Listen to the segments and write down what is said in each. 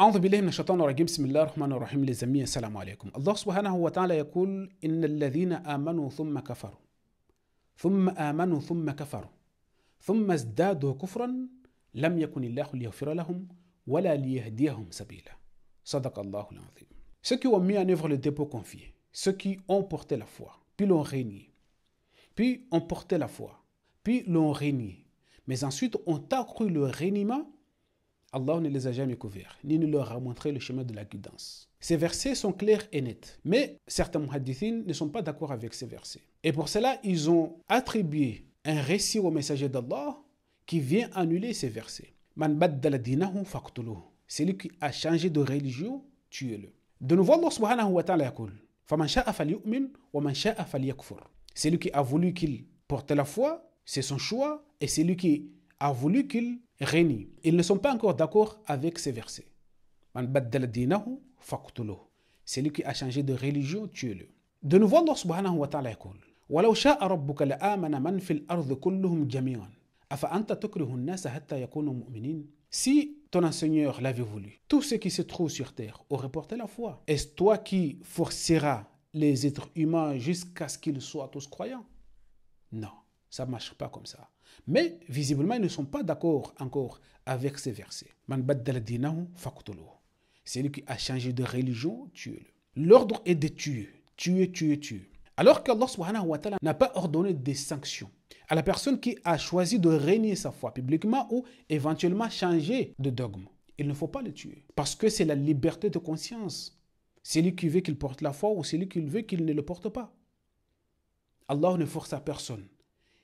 أعوذ بالله من الشيطان الرجيم بسم الله الرحمن الرحيم les amis السلام عليكم الله سبحانه وتعالى يقول إن الذين آمنوا ثم كفروا ثم آمنوا ثم كفروا ثم ازدادوا كفرا لم يكن الله ليغفر لهم ولا ليهديهم سبيلا صدق الله العظيم. Ceux qui ont mis en œuvre le dépôt confié, ceux qui ont porté la foi, puis l'ont régné, puis ont porté la foi, puis l'ont régné, mais ensuite ont accru le régnement, Allah ne les a jamais couverts, ni ne leur a montré le chemin de la guidance. Ces versets sont clairs et nets, mais certains muhaddithines ne sont pas d'accord avec ces versets. Et pour cela, ils ont attribué un récit au messager d'Allah qui vient annuler ces versets. Man baddala dinahu faqtuluhu. Celui qui a changé de religion, tuez-le. De nouveau, Allah subhanahu wa ta'ala yaqul faman sha'a falyu'min wa man sha'a falyakfur. Celui qui a voulu qu'il porte la foi, c'est son choix, et celui qui a voulu qu'il règne. Ils ne sont pas encore d'accord avec ces versets. Man baddala dinahu faqtuluhu. Celui qui a changé de religion, tuez-le. De nouveau, Allah subhanahu wa ta'ala yaqul ولو شاء ربك لآمن من في الأرض كلهم جميعا أفأنت تكره الناس حتى يكونوا مؤمنين. Si ton enseigneur l'avait voulu, tous ceux qui se trouvent sur terre auraient porté la foi. Est-ce toi qui forceras les êtres humains jusqu'à ce qu'ils soient tous croyants? Non, ça ne marche pas comme ça. Mais visiblement, ils ne sont pas d'accord encore avec ces versets. Man baddala dinahu faqtuluhu. Celui qui a changé de religion, tuez-le. L'ordre est de tuer, tuer, tuer, tuer. Alors qu'Allah subhanahu wa ta'ala n'a pas ordonné des sanctions à la personne qui a choisi de régner sa foi publiquement ou éventuellement changer de dogme. Il ne faut pas le tuer. Parce que c'est la liberté de conscience. Celui qui veut qu'il porte la foi ou celui qui veut qu'il ne le porte pas. Allah ne force à personne.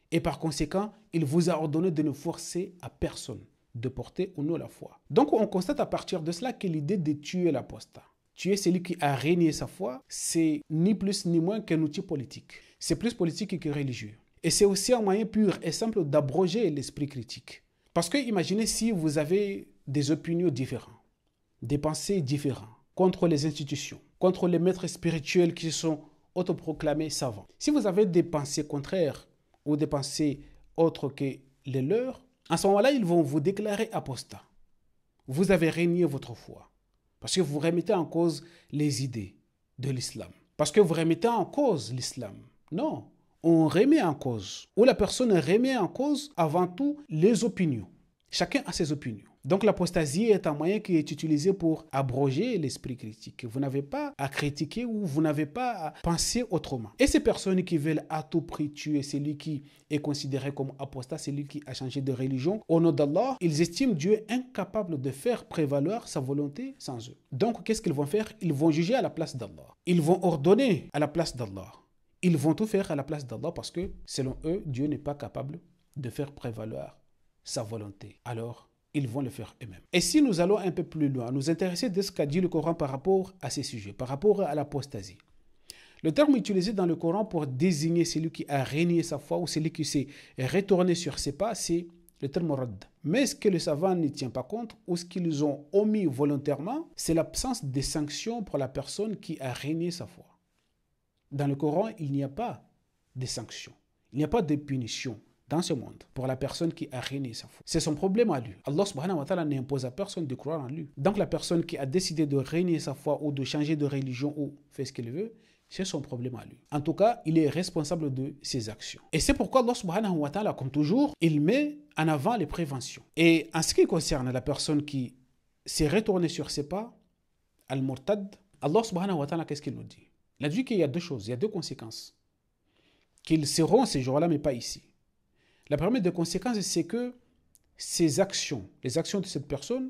Et par conséquent, il vous a ordonné de ne forcer à personne de porter ou non la foi. Donc on constate à partir de cela que l'idée de tuer l'apostat, tuer celui qui a régné sa foi, c'est ni plus ni moins qu'un outil politique. C'est plus politique que religieux. Et c'est aussi un moyen pur et simple d'abroger l'esprit critique. Parce que imaginez si vous avez des opinions différentes, des pensées différentes, contre les institutions, contre les maîtres spirituels qui sont autoproclamés savants. Si vous avez des pensées contraires ou des pensées autres que les leurs, à ce moment-là, ils vont vous déclarer apostat. Vous avez régné votre foi. Parce que vous remettez en cause les idées de l'islam. Parce que vous remettez en cause l'islam. Non, on remet en cause. Ou la personne remet en cause avant tout les opinions. Chacun a ses opinions. Donc l'apostasie est un moyen qui est utilisé pour abroger l'esprit critique. Vous n'avez pas à critiquer ou vous n'avez pas à penser autrement. Et ces personnes qui veulent à tout prix tuer celui qui est considéré comme apostat, celui qui a changé de religion, au nom d'Allah, ils estiment Dieu incapable de faire prévaloir sa volonté sans eux. Donc qu'est-ce qu'ils vont faire? Ils vont juger à la place d'Allah. Ils vont ordonner à la place d'Allah. Ils vont tout faire à la place d'Allah parce que selon eux, Dieu n'est pas capable de faire prévaloir sa volonté. Alors, ils vont le faire eux-mêmes. Et si nous allons un peu plus loin, nous intéresser de ce qu'a dit le Coran par rapport à ces sujets, par rapport à l'apostasie. Le terme utilisé dans le Coran pour désigner celui qui a régné sa foi ou celui qui s'est retourné sur ses pas, c'est le terme radd. Mais ce que le savant ne tient pas compte ou ce qu'ils ont omis volontairement, c'est l'absence de sanctions pour la personne qui a régné sa foi. Dans le Coran, il n'y a pas de sanctions, il n'y a pas de punition dans ce monde pour la personne qui a régné sa foi. C'est son problème à lui. Allah subhanahu wa ta'ala n'impose à personne de croire en lui. Donc la personne qui a décidé de régner sa foi ou de changer de religion ou fait ce qu'il veut, c'est son problème à lui. En tout cas, il est responsable de ses actions. Et c'est pourquoi Allah subhanahu wa ta'ala, comme toujours, il met en avant les préventions. Et en ce qui concerne la personne qui s'est retournée sur ses pas, al-murtad, Allah subhanahu wa ta'ala, qu'est-ce qu'il nous dit? Il a dit qu'il y a deux choses, il y a deux conséquences. Qu'ils seront ces jours-là, mais pas ici. La première des conséquences, c'est que ces actions, les actions de cette personne,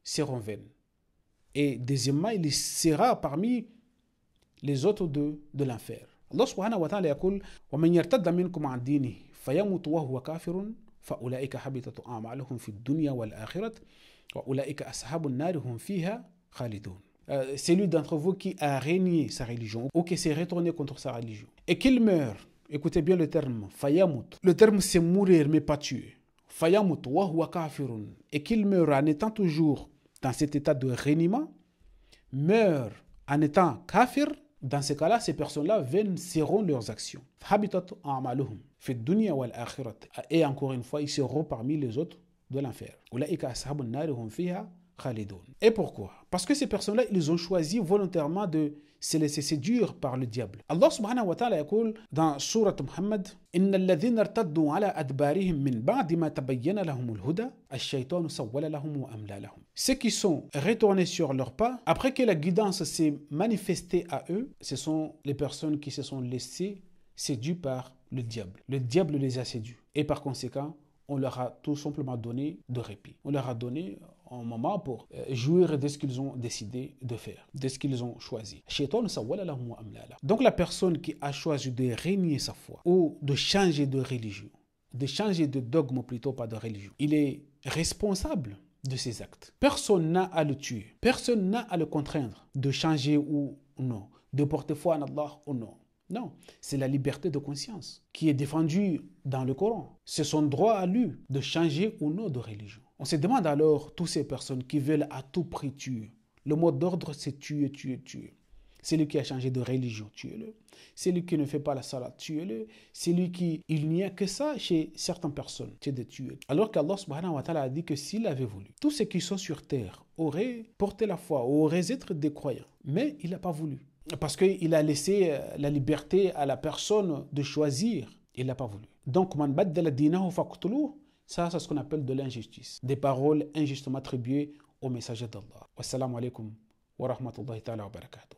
seront vaines. Et deuxièmement, il sera parmi les autres de l'enfer. Allah subhanahu wa ta'ala yaqul وَمَنْ يَرْتَدَّ مِنْكُمْ عَنْ دِينِهِ فَيَمُتْ وَهُوَ كَافِرٌ فَأُولَئِكَ حَبِطَتْ أَعْمَالُهُمْ فِي الدُّنْيا وَالْآخِرَةِ وَأُولَئِكَ أَصْحَابُ النَّارِ هُمْ فِيهَا خَالِدُونَ. Celui d'entre vous qui a régné sa religion ou qui s'est retourné contre sa religion et qu'il meurt. Écoutez bien le terme, fayamut. Le terme c'est mourir mais pas tuer. Fayamut wa huwa kafirun. Et qu'il meurt en étant toujours dans cet état de reniement, meurt en étant kafir, dans ce cas-là, ces personnes-là verront leurs actions. Habitat a'maluhum fi dunya wal akhirat. Et encore une fois, ils seront parmi les autres de l'enfer. Ulaika ashabun nari hum fiha خالدون. Et pourquoi? Parce que ces personnes-là, ils ont choisi volontairement de se laisser séduire par le diable. Allah subhanahu wa ta'ala يقول dans sourate Muhammad إن الذين ارتدوا على أدبارهم من بعد ما تبين لهم الهدى الشيطان سول لهم وأملى لهم. Ceux qui sont retournés sur leurs pas après que la guidance s'est manifestée à eux, ce sont les personnes qui se sont laissées séduites par le diable. Le diable les a séduits et par conséquent on leur a tout simplement donné de répit. On leur a donné un moment pour jouir de ce qu'ils ont décidé de faire, de ce qu'ils ont choisi. Donc la personne qui a choisi de régner sa foi ou de changer de religion, de changer de dogme plutôt, pas de religion, il est responsable de ses actes. Personne n'a à le tuer, personne n'a à le contraindre de changer ou non, de porter foi en Allah ou non. Non, c'est la liberté de conscience qui est défendue dans le Coran. C'est son droit à lui de changer ou non de religion. On se demande alors, toutes ces personnes qui veulent à tout prix tuer. Le mot d'ordre, c'est tuer, tuer, tuer. Celui qui a changé de religion, tuez-le. Celui qui ne fait pas la salat, tuez-le. Celui qui... Il n'y a que ça chez certaines personnes, c'est de tuer. Alors qu'Allah subhanahu wa ta'ala a dit que s'il avait voulu, tous ceux qui sont sur terre auraient porté la foi, auraient été des croyants. Mais il n'a pas voulu. Parce qu'il a laissé la liberté à la personne de choisir. Il n'a pas voulu. Donc, man baddala dinahu faqtuluh, ça c'est ce qu'on appelle de l'injustice. Des paroles injustement attribuées au messager d'Allah. Wassalamu alaikum wa rahmatullahi ta'ala wa barakatuh.